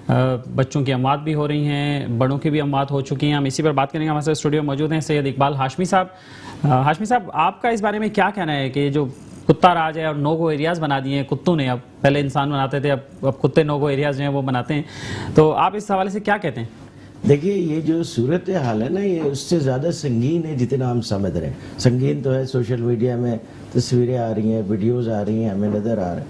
बच्चों की अमवात भी हो रही हैं, बड़ों की भी अमवात हो चुकी हैं। हम इसी पर बात करेंगे। हमारे साथ स्टूडियो में मौजूद हैं सैयद इकबाल हाशमी साहब। हाशमी साहब, आपका इस बारे में क्या कहना है कि जो कुत्ता राज है और नो गो एरियाज़ बना दिए हैं कुत्तों ने, अब पहले इंसान बनाते थे, अब कुत्ते नो गो एरियाज़ जो हैं वो बनाते हैं, तो आप इस हवाले से क्या कहते हैं? देखिए, ये जो सूरत हाल है ना, ये उससे ज़्यादा संगीन है जितना हम समझ रहे हैं। संगीन तो है, सोशल मीडिया में तस्वीरें आ रही हैं, वीडियोज़ आ रही हैं, हमें नज़र आ रहा है।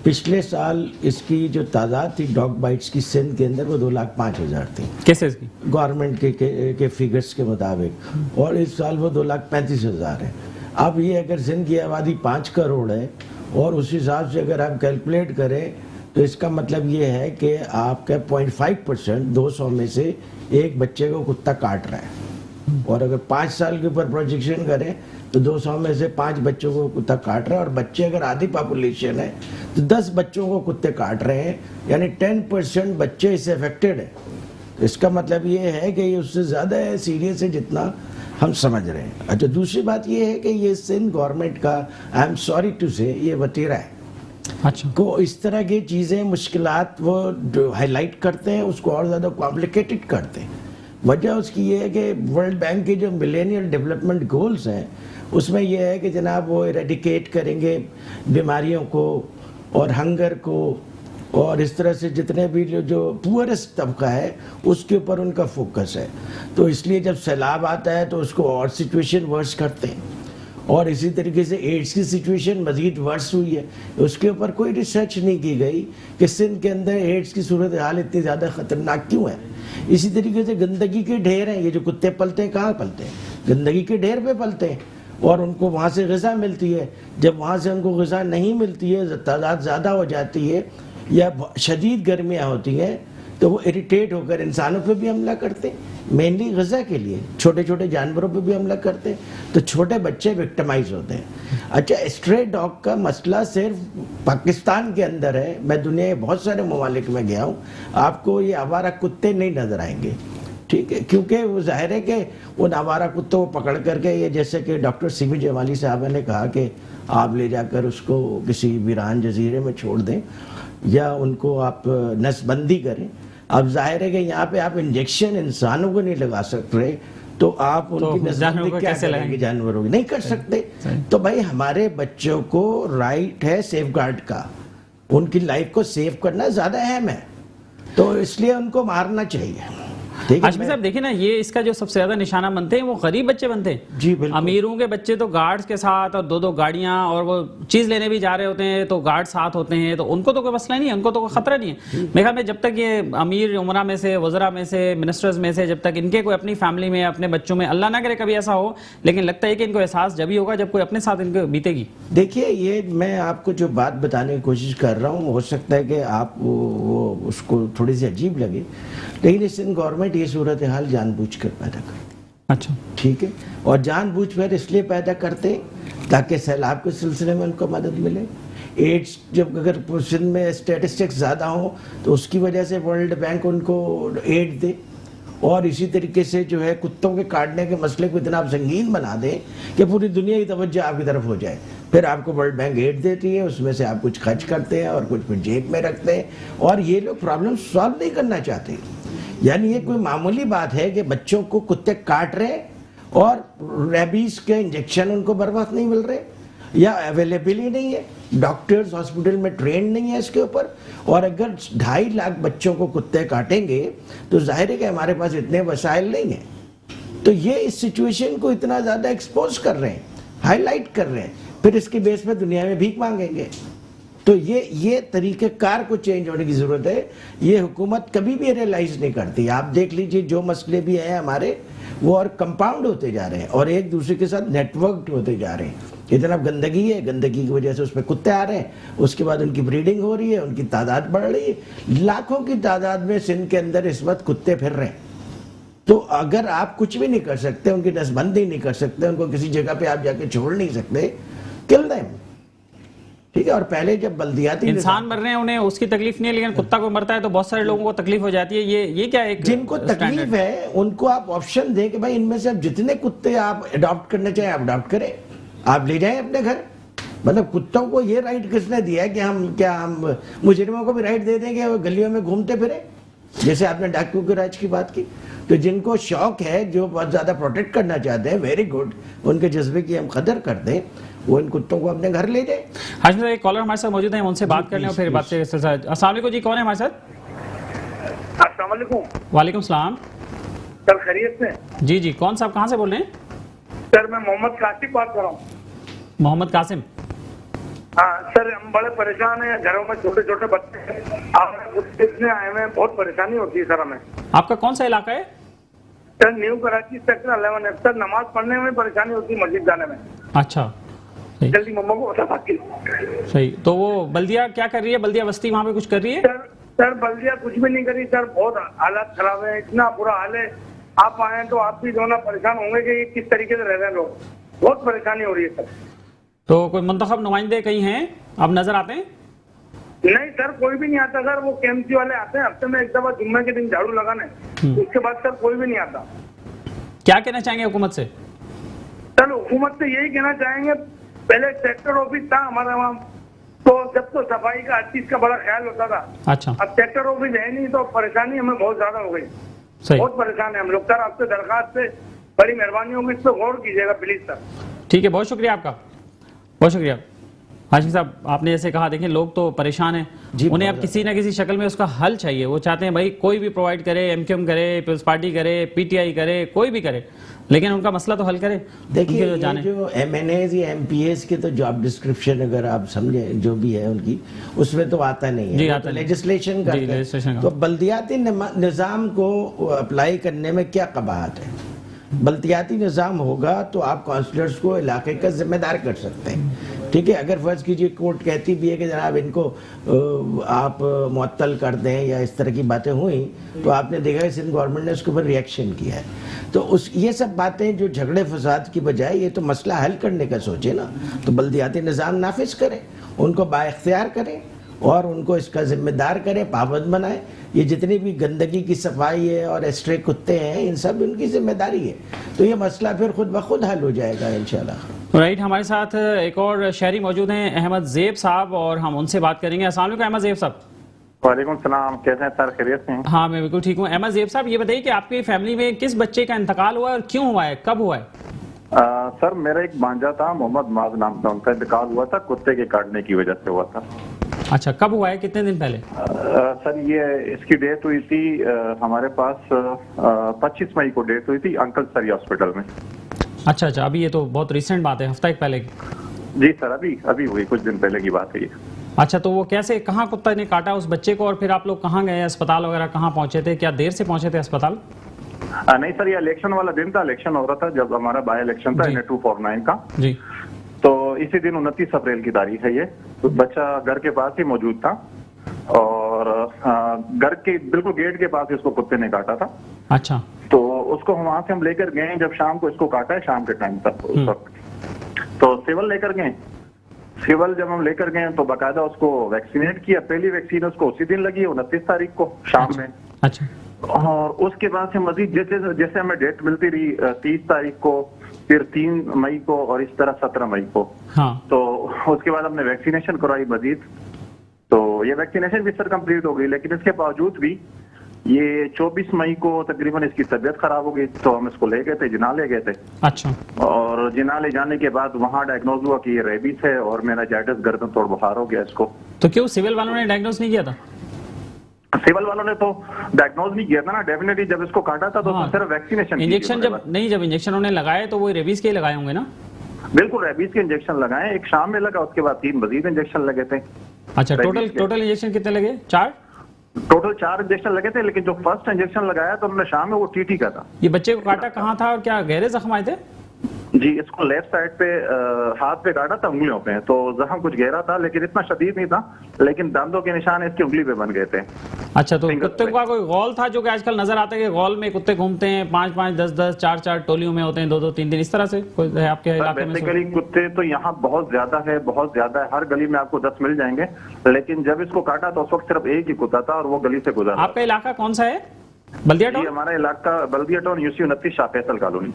पिछले साल इसकी जो तादाद थी डॉग बाइट्स की सिंध के अंदर वो 2,05,000 थी, केसेस की, गवर्नमेंट के फिगर्स के मुताबिक, और इस साल वो 2,35,000 है। अब ये अगर सिंध की आबादी 5 करोड़ है और उस हिसाब से अगर आप कैलकुलेट करें तो इसका मतलब ये है कि आपका 0.5% 200 में से एक बच्चे को कुत्ता काट रहा है। और अगर 5 साल के ऊपर प्रोजेक्शन करें तो 200 में से 5 बच्चों को कुत्ता काट रहा है, और बच्चे अगर आधी पॉपुलेशन है तो 10 बच्चों को कुत्ते काट रहे हैं, यानी 10% बच्चे इससे अफेक्टेड है। तो इसका मतलब ये है कि ये उससे ज़्यादा सीरियस है जितना हम समझ रहे हैं। अच्छा, दूसरी बात ये है कि ये सिंध गवर्नमेंट का, आई एम सॉरी टू से, ये वतीरा है। अच्छा, को इस तरह की चीज़ें, मुश्किलात वो हाईलाइट करते हैं, उसको और ज़्यादा कॉम्प्लिकेटेड करते हैं। वजह उसकी ये है कि वर्ल्ड बैंक के जो मिलेनियल डेवलपमेंट गोल्स हैं उसमें यह है कि जनाब वो इरेडिकेट करेंगे बीमारियों को और हंगर को, और इस तरह से जितने भी जो पुअरेस्ट तबका है उसके ऊपर उनका फोकस है। तो इसलिए जब सैलाब आता है तो उसको और सिचुएशन वर्स करते हैं। और इसी तरीके से एड्स की सिचुएशन मज़ीद वर्स हुई है, उसके ऊपर कोई रिसर्च नहीं की गई कि सिंध के अंदर एड्स की सूरत हाल इतनी ज़्यादा ख़तरनाक क्यों है। इसी तरीके से गंदगी के ढेर हैं, ये जो कुत्ते पलते हैं कहाँ पलते हैं, गंदगी के ढेर पे पलते हैं, और उनको वहाँ से ग़िज़ा मिलती है। जब वहाँ से उनको ग़िज़ा नहीं मिलती है, तादाद ज़्यादा हो जाती है या शदीद गर्मियाँ होती हैं, तो वो इरिटेट होकर इंसानों पे भी हमला करते हैं, मेनली ग़िज़ा के लिए, छोटे छोटे जानवरों पे भी हमला करते हैं, तो छोटे बच्चे विक्टिमाइज होते हैं। अच्छा, स्ट्रे डॉग का मसला सिर्फ पाकिस्तान के अंदर है, मैं दुनिया के बहुत सारे ममालिक में गया हूँ, आपको ये आवारा कुत्ते नहीं नज़र आएंगे, ठीक है, क्योंकि वो जाहिर है कि उन आवारा कुत्तों को पकड़ करके, ये जैसे कि डॉक्टर सीमी जमाली साहब ने कहा कि आप ले जाकर उसको किसी वीरान जजीरे में छोड़ दें या उनको आप नसबंदी करें। अब जाहिर है कि यहाँ पे आप इंजेक्शन इंसानों को नहीं लगा सकते, तो आप उनकी नसबंदी क्या करेंगे, जानवरों की नहीं कर सकते। तो भाई हमारे बच्चों को राइट है सेफगार्ड का, उनकी लाइफ को सेव करना ज़्यादा अहम है, तो इसलिए उनको मारना चाहिए। हाशमी साहब देखिए ना, ये इसका जो सबसे ज्यादा निशाना बनते हैं वो गरीब बच्चे बनते हैं जी, बिल्कुल। अमीरों के बच्चे तो गार्ड्स के साथ और 2-2 गाड़ियां, और वो चीज लेने भी जा रहे होते हैं तो गार्ड साथ होते हैं, तो उनको तो कोई मसला नहीं है, उनको तो कोई खतरा नहीं है। मेरे ख्याल में जब तक ये अमीर उमरा में से, वज़रा में से, मिनिस्टर्स में से, जब तक इनके कोई अपनी फैमिली में, अपने बच्चों में, अल्लाह ना करे कभी ऐसा हो, लेकिन लगता है कि इनको एहसास जब ही होगा जब कोई अपने साथ इनको बीतेगी। देखिए, ये मैं आपको जो बात बताने की कोशिश कर रहा हूँ, हो सकता है कि आप वो उसको थोड़ी सी अजीब लगे, लेकिन इस गवर्नमेंट ये सूरत हाल जानबूझकर पैदा करती। अच्छा, ठीक है, और जानबूझकर इसलिए पैदा करते ताकि सैलाब के सिलसिले में उनको मदद मिले। एड्स जब अगर सिंध में स्टैटिस्टिक्स ज़्यादा हो तो उसकी वजह से वर्ल्ड बैंक उनको एड दे, और इसी तरीके से जो है कुत्तों के काटने के मसले को इतना आप संगीन बना दें कि पूरी दुनिया की तवज्जो आपकी तरफ हो जाए। फिर आपको वर्ल्ड बैंक एड देती है, उसमें से आप कुछ खर्च करते हैं और कुछ फिर जेब में रखते हैं, और ये लोग प्रॉब्लम सॉल्व नहीं करना चाहते। यानी ये कोई मामूली बात है कि बच्चों को कुत्ते काट रहे और रेबीज के इंजेक्शन उनको बर वक्त नहीं मिल रहे या अवेलेबल ही नहीं है, डॉक्टर्स हॉस्पिटल में ट्रेन नहीं है इसके ऊपर, और अगर 2.5 लाख बच्चों को कुत्ते काटेंगे तो जाहिर है कि हमारे पास इतने वसाइल नहीं हैं। तो ये इस सिचुएशन को इतना ज़्यादा एक्सपोज कर रहे हैं, हाईलाइट कर रहे हैं, फिर इसके बेस पे दुनिया में भीख मांगेंगे। तो ये तरीक़ेकार को चेंज होने की ज़रूरत है। ये हुकूमत कभी भी रियलाइज़ नहीं करती। आप देख लीजिए, जो मसले भी हैं हमारे, वो और कंपाउंड होते जा रहे हैं और एक दूसरे के साथ नेटवर्क होते जा रहे हैं। इतना गंदगी है, गंदगी की वजह से उसमें कुत्ते आ रहे हैं, उसके बाद उनकी ब्रीडिंग हो रही है, उनकी तादाद बढ़ रही है, लाखों की तादाद में सिंध के अंदर इस वक्त कुत्ते फिर रहे हैं। तो अगर आप कुछ भी नहीं कर सकते, उनकी नसबंदी नहीं कर सकते, उनको किसी जगह पे आप जाके छोड़ नहीं सकते, किल देम, ठीक है। और पहले जब बल्दियाती इंसान मर रहे हैं उन्हें उसकी तकलीफ नहीं है, लेकिन कुत्ता को मरता है तो बहुत सारे लोगों को तकलीफ हो जाती है। ये क्या एक जिनको तकलीफ है उनको आप ऑप्शन दें कि भाई इनमें से आप जितने कुत्ते आप अडॉप्ट करना चाहें आप अडॉप्ट करें, आप ले जाएं अपने घर। मतलब कुत्तों को ये राइट किसने दिया है कि हम मुजरिमों को भी राइट दे देंगे वो गलियों में घूमते फिरे, जैसे आपने डाकू के राज की बात की। तो जिनको शौक है, जो बहुत ज्यादा प्रोटेक्ट करना चाहते हैं, वेरी गुड, उनके जज्बे की हम कदर करते हैं, वो इन कुत्तों को अपने घर ले जाए। हाशमी साहब, एक कॉलर हमारे साथ मौजूद है, उनसे बात कर लें और फिर बात से। अस्सलाम वालेकुम जी, कौन है हमारे साथ? अस्सलाम वालेकुम। वालेकुम सलाम। सर खैरियत से? जी जी, कौन साहब, कहाँ से बोल रहे हैं? सर मैं मोहम्मद कासिम बात कर रहा हूँ। मोहम्मद कासिम। हाँ सर, हम बड़े परेशान हैं, घरों में छोटे छोटे बच्चे हैं, आए हुए हैं, बहुत परेशानी होती है सर हमें। आपका कौन सा इलाका है? सर न्यू कराची सेक्टर 11 है सर। नमाज पढ़ने में परेशानी होती है, मस्जिद जाने में। अच्छा, सही। जल्दी मम्मा को बता बाकी। सही। तो वो बल्दिया क्या कर रही है? बल्दिया बस्ती वहाँ पे कुछ कर रही है? सर बल्दिया कुछ भी नहीं करी सर, बहुत हालत खराब है, इतना बुरा हाल है। आप आए तो आप भी जो ना परेशान होंगे कि ये किस तरीके से रह रहे हैं लोग, बहुत परेशानी हो रही है सर। तो कोई मुंतखब नुमाइंदे कहीं हैं अब नजर आते हैं? नहीं सर, कोई भी नहीं आता सर, वो केएमसी वाले आते हैं हफ्ते में एक दफा जुम्मे के दिन झाड़ू लगाने, उसके बाद सर कोई भी नहीं आता। क्या कहना चाहेंगे हुकूमत से? सर हुकूमत से यही कहना चाहेंगे, पहले सेक्टर ऑफिस था हमारे वहाँ, तो जब तो सफाई का हर चीज का बड़ा ख्याल होता था। अच्छा, अब सेक्टर ऑफिस है नहीं तो परेशानी हमें बहुत ज्यादा हो गई, सही। बहुत परेशान है हम लोग। सर आपसे दरखास्त है, बड़ी मेहरबानी होगी, इस पर गौर कीजिएगा प्लीज सर। ठीक है, बहुत शुक्रिया आपका, बहुत शुक्रिया। हाशिम साहब, आपने जैसे कहा, देखिए लोग तो परेशान हैं, जी, उन्हें अब बहुत किसी ना किसी शक्ल में उसका हल चाहिए। वो चाहते हैं भाई कोई भी प्रोवाइड करे, एमक्यूएम करे, पीपल्स पार्टी करे, पीटीआई करे, कोई भी करे, लेकिन उनका मसला तो हल करे। देखिए उनके ये जो MNAs या MPAs के तो जॉब डिस्क्रिप्शन अगर आप समझे जो भी है उनकी, उसमें तो आता नहीं है। जी, वो आता तो नहीं। लेजिस्लेशन का जी, legislation का। तो बल्दियाती निज़ाम को अप्लाई करने में क्या कबाहत है? बल्दियाती निज़ाम होगा तो आप काउंसलर्स को इलाके का जिम्मेदार कर सकते हैं। ठीक है, अगर फर्ज कीजिए कोर्ट कहती भी है कि जनाब इनको आप मुअत्तल कर दें या इस तरह की बातें हुई, तो आपने देखा कि सिंध गवर्नमेंट ने उसके ऊपर रिएक्शन किया है। तो उस ये सब बातें जो झगड़े फसाद की बजाय ये तो मसला हल करने का सोचे ना, तो बल्दियाती निज़ाम नाफिज करें, उनको बाइख्तियार करें और उनको इसका जिम्मेदार करें, पाबंद बनाएं। ये जितनी भी गंदगी की सफाई है और एक्स्ट्रे कुत्ते हैं, इन सब उनकी जिम्मेदारी है, तो ये मसला फिर खुद ब खुद हल हो जाएगा इंशाल्लाह। राइट, हमारे साथ एक और शहरी मौजूद हैं, अहमद ज़ेब साहब, और हम उनसे बात करेंगे। अस्सलाम वालेकुम अहमद ज़ेब साहब। वालेकुम सलाम, कैसे हैं सर? खैरियत से हैं? हाँ, मैं बिल्कुल ठीक हूँ। अहमद ज़ेब साहब, ये बताइए कि आपकी फैमिली में किस बच्चे का इंतकाल हुआ है और क्यों हुआ है, कब हुआ है? सर मेरा एक भांजा था, मोहम्मद माज नाम का, उनका इंतकाल हुआ था, कुत्ते के काटने की वजह से हुआ था। अच्छा, कब हुआ है, कितने दिन पहले? सर ये इसकी डेथ हुई थी हमारे पास 25 मई को डेथ हुई थी अंकल सरी हॉस्पिटल में। अच्छा अच्छा, अभी ये तो बहुत रिसेंट बात है, हफ्ता एक पहले की। जी सर, अभी हुई, कुछ दिन पहले की बात है ये। अच्छा, तो वो कैसे, कहाँ कुत्ता ने काटा उस बच्चे को, और फिर आप लोग कहाँ गए, अस्पताल वगैरह कहाँ पहुंचे थे, क्या देर से पहुंचे थे अस्पताल? नहीं सर, ये इलेक्शन वाला दिन था, इलेक्शन हो रहा था जब हमारा बाय इलेक्शन था जी। NA 249 का। जी। तो इसी दिन 29 अप्रैल की तारीख है ये। तो बच्चा घर के पास ही मौजूद था और घर के बिल्कुल गेट के पास इसको कुत्ते ने काटा था। अच्छा। तो उसको वहां से हम लेकर गए, जब शाम को इसको काटा है, शाम के टाइम तक उस वक्त, तो सिविल लेकर गए। सिविल जब हम लेकर गए तो बाकायदा उसको वैक्सीनेट किया। पहली वैक्सीन उसको उसी दिन लगी, 29 तारीख को शाम में। अच्छा। और उसके बाद से मजीद जैसे जैसे हमें डेट मिलती रही, 30 तारीख को, फिर 3 मई को, और इस तरह 17 मई को। हाँ। तो उसके बाद हमने वैक्सीनेशन करवाई मजीद। तो ये वैक्सीनेशन भी सर कंप्लीट हो गई, लेकिन इसके बावजूद भी ये 24 मई को तकरीबन इसकी तबीयत खराब हो गई। तो हम इसको ले गए थे, जिना ले गए थे। अच्छा। और जिना ले जाने के बाद वहाँ डायग्नोज हुआ कि ये रेबीज है और मेनिंजाइटिस, गर्दन तोड़ बुखार हो गया इसको। तो क्यों सिविल वालों ने डायग्नोज नहीं किया था? सिविल वालों ने तो डायग्नोज नहीं किया था ना, डेफिनेटली जब इसको काटा था तो हाँ। सिर्फ वैक्सीनेशन इंजेक्शन जब इंजेक्शन उन्होंने लगाए तो वो रेबीज के ही लगाए होंगे ना? बिल्कुल, रेबीज के इंजेक्शन लगाए, एक शाम में लगा, उसके बाद 3 मजीद इंजेक्शन लगे थे। अच्छा, रेबीज के। टोटल इंजेक्शन कितने लगे? 4? टोटल 4 इंजेक्शन लगे थे, लेकिन जो फर्स्ट इंजेक्शन लगाया तो उन्होंने शाम में वो टीटी का था। ये बच्चे को काटा कहाँ था और क्या गहरे जख्म आए थे? जी, इसको लेफ्ट साइड पे हाथ पे काटा था, उंगलियों पे, तो जख्म कुछ गहरा था लेकिन इतना शदीद नहीं था, लेकिन दांतों के निशान इसकी उंगली पे बन गए थे। अच्छा, तो Fingers कुत्ते पे। का कोई गौल था, जो कि आजकल नजर आता है कि गौल में कुत्ते घूमते हैं, 5-5, 10-10, 4-4 टोलियों में होते हैं, 2-2, 3-3, इस तरह से कोई है आपके इलाके में? बेसिकली कुत्ते तो यहाँ बहुत ज्यादा है, बहुत ज्यादा है, हर गली में आपको 10 मिल जाएंगे, लेकिन जब इसको काटा तो उस वक्त सिर्फ एक ही कुत्ता था और वो गली से गुजरा। आपका इलाका कौन सा है? बल्दिया जी, टाउन? हमारा इलाका Baldia town, UC 29 Shah Faisal colony.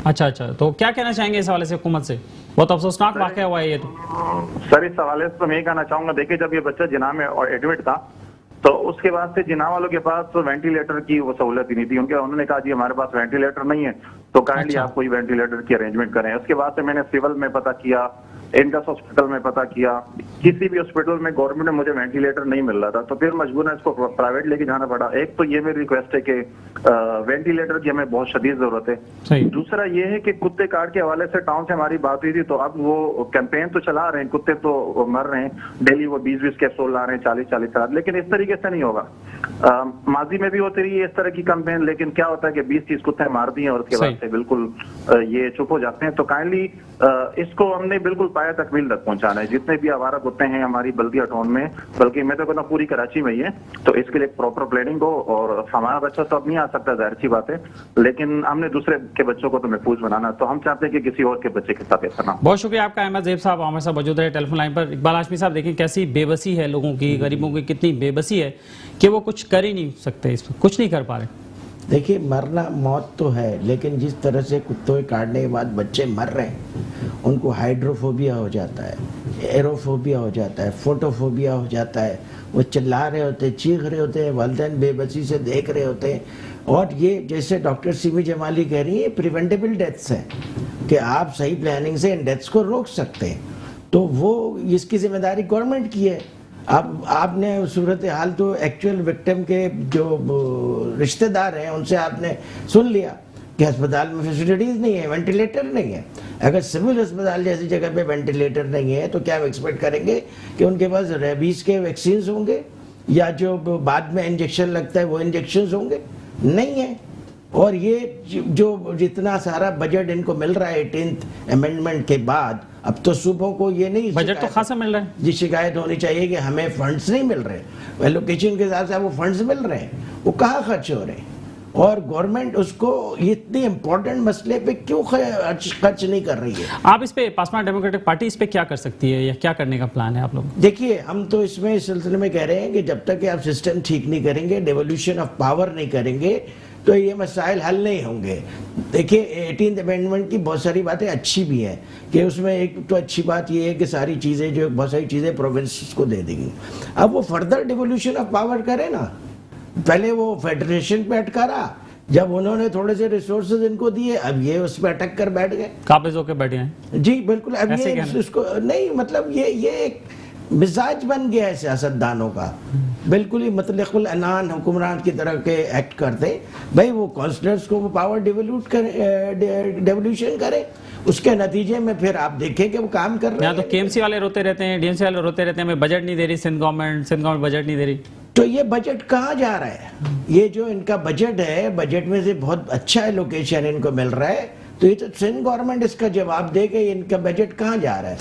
अच्छा अच्छा, तो क्या कहना चाहेंगे इस हवाले से हुकूमत से? बहुत अफसोसनाक वाकया हुआ है ये तो। सर इस हवाले से मैं ये कहना चाहूंगा, देखिए जब ये बच्चा जिना में एडमिट था तो उसके बाद से जिना वालों के पास तो वेंटिलेटर की वो सहूलत ही नहीं थी। उन्होंने कहा जी हमारे पास वेंटिलेटर नहीं है, तो काइंडली अच्छा। आप कोई वेंटिलेटर की अरेंजमेंट करें। उसके बाद से मैंने सिविल में पता किया, इनकस हॉस्पिटल में पता किया, किसी भी हॉस्पिटल में गवर्नमेंट में मुझे वेंटिलेटर नहीं मिल रहा था, तो फिर मजबूरन इसको प्राइवेट लेके जाना पड़ा। एक तो ये मेरी रिक्वेस्ट है कि वेंटिलेटर की हमें बहुत शदीद जरूरत है। सही। दूसरा ये है कि कुत्ते काट के हवाले से टाउन से हमारी बात हुई थी, तो अब वो कैंपेन तो चला रहे हैं, कुत्ते तो मर रहे हैं, डेली वो 20-20 कैप्सूल ला रहे हैं, 40-40, लेकिन इस तरीके से नहीं होगा। माजी में भी होती रही है इस तरह की कैंपेन, लेकिन क्या होता है कि 20-30 कुत्ते मार दिए और उसके बाद से बिल्कुल ये चुप हो जाते हैं। तो काइंडली इसको हमने बिल्कुल पाया तकमील तक पहुंचाना है। जितने भी आवारा कुत्ते हैं हमारी बल्दिया टाउन में, बल्कि मैं तो कहता हूं पूरी कराची में ही है, तो इसके लिए प्रॉपर प्लानिंग हो। और हमारा बच्चा तो अब नहीं आ सकता, जाहिर सी बात है, लेकिन हमने दूसरे के बच्चों को तो महफूज बनाना, तो हम चाहते हैं कि किसी और के बच्चे के साथ ऐसा ना हो। बहुत शुक्रिया आपका अहमद ज़ेब साहब, हमारे साथ मौजूद रहे टेलीफोन लाइन पर। इकबाल हाशमी साहब, देखिए कैसी बेबसी है लोगों की, गरीबों की कितनी बेबसी है कि वो कुछ कर ही नहीं सकते, इस पर कुछ नहीं कर पा रहे। देखिए, मरना मौत तो है, लेकिन जिस तरह से कुत्तों के काटने के बाद बच्चे मर रहे हैं, उनको हाइड्रोफोबिया हो जाता है, एरोफोबिया हो जाता है, फोटोफोबिया हो जाता है, वो चिल्ला रहे होते हैं, चीख रहे होते हैं, वालिदैन बेबसी से देख रहे होते हैं। और ये जैसे डॉक्टर सिमी जमाली कह रही है, प्रिवेंटेबल डेथ्स हैं कि आप सही प्लानिंग से इन डेथ्स को रोक सकते हैं, तो वो इसकी जिम्मेदारी गवर्नमेंट की है। अब आपने सूरत हाल तो एक्चुअल विक्टिम के जो रिश्तेदार हैं उनसे आपने सुन लिया कि अस्पताल में फैसिलिटीज़ नहीं है, वेंटिलेटर नहीं है। अगर सिविल अस्पताल जैसी जगह पे वेंटिलेटर नहीं है तो क्या हम एक्सपेक्ट करेंगे कि उनके पास रेबीज़ के वैक्सीन होंगे या जो बाद में इंजेक्शन लगता है वो इंजेक्शन होंगे? नहीं है। और ये जो जितना सारा बजट इनको मिल रहा है 18th अमेंडमेंट के बाद, अब तो सूबों को ये नहीं, बजट तो खासा मिल रहा है जी, शिकायत होनी चाहिए कि हमें फंड्स नहीं मिल रहे, एलोकेशन के हिसाब से वो फंड्स मिल रहे हैं, वो कहाँ खर्च हो रहे हैं? और गवर्नमेंट उसको इतने इम्पोर्टेंट मसले पे क्यों खर्च नहीं कर रही है? आप इस पे पासवान डेमोक्रेटिक पार्टी इस पे क्या कर सकती है या क्या करने का प्लान है आप लोग? देखिए, हम तो इसमें इस सिलसिले में कह रहे हैं कि जब तक कि आप सिस्टम ठीक नहीं करेंगे, डेवोल्यूशन ऑफ पावर नहीं करेंगे, तो ये मसाइल हल नहीं होंगे। देखिए, 18th अमेंडमेंट की बहुत सारी बातें अच्छी भी हैं कि उसमें एक तो अच्छी बात ये है कि सारी चीज़ें जो बहुत सारी चीज़ें प्रोविंस को दे देंगी। अब वो फर्दर डिवोल्यूशन ऑफ पावर करे ना, पहले वो फेडरेशन पे अटका रहा, जब उन्होंने थोड़े से रिसोर्सेज इनको दिए, अब ये उस पर अटक कर बैठ गए, काबिज होकर बैठे हैं। जी बिल्कुल। अब ऐसे ये कहना। इसको नहीं, मतलब ये एक मिजाज बन गया है सियासतदानों का, बिल्कुल ही मतलकुल अनान हुक्मरान की तरह के एक्ट करते। भाई वो काउंसलर्स को वो पावर डेवोल्यूशन करे, उसके नतीजे में फिर आप देखें कि वो काम कर रहे यहाँ तो हैं। केएमसी वाले रोते रहते हैं, डीएमसी वाले रोते रहते हैं, हमें बजट नहीं दे रही सिंध गवर्नमेंट बजट नहीं दे रही। तो ये बजट कहाँ जा रहा है? ये जो इनका बजट है, बजट में से बहुत अच्छा एलोकेशन इनको मिल रहा है, तो ये तो सिंध गवर्नमेंट इसका जवाब दे कि इनका बजट कहाँ जा रहा है।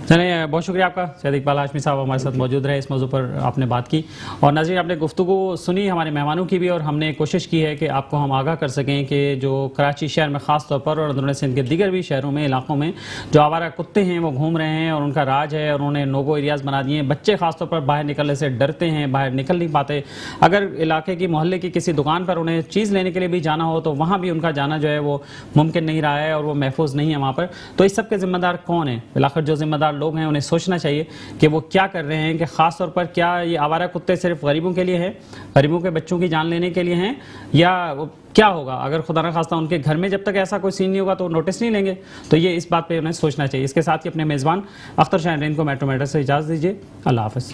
चलिए, बहुत शुक्रिया आपका सैयद इकबाल हाशमी साहब, हमारे साथ मौजूद रहे, इस मौजू पर आपने बात की। और नाज़रीन, आपने गुफ्तगू सुनी हमारे मेहमानों की भी, और हमने कोशिश की है कि आपको हम आगाह कर सकें कि जो कराची शहर में ख़ास तौर पर और अंदरूनी सिंध के दीगर भी शहरों में, इलाकों में जो आवारा कुत्ते हैं वो घूम रहे हैं और उनका राज है, और उन्होंने नोगो एरियाज़ बना दिए हैं। बच्चे ख़ास तौर पर बाहर निकलने से डरते हैं, बाहर निकल नहीं पाते। अगर इलाके की मोहल्ले की किसी दुकान पर उन्हें चीज़ लेने के लिए भी जाना हो तो वहाँ भी उनका जाना जो है वो मुमकिन नहीं रहा है और वो महफूज नहीं है वहाँ पर। तो इस सब के जिम्मेदार कौन है? आखिर जो जिम्मेदार लोग हैं उन्हें सोचना चाहिए कि वो क्या कर रहे हैं, कि खास तौर पर क्या ये आवारा कुत्ते सिर्फ गरीबों के लिए हैं, गरीबों के बच्चों की जान लेने के लिए हैं, या क्या होगा अगर खुदा न खास्ता उनके घर में जब तक ऐसा कोई सीन नहीं होगा तो नोटिस नहीं लेंगे? तो ये इस बात पे उन्हें सोचना चाहिए। इसके साथ ही अपने मेज़बान अख्तर शाहीन रेंद को मेट्रो मैटर से इजाज़त दीजिए। अल्लाह हाफ़िज़।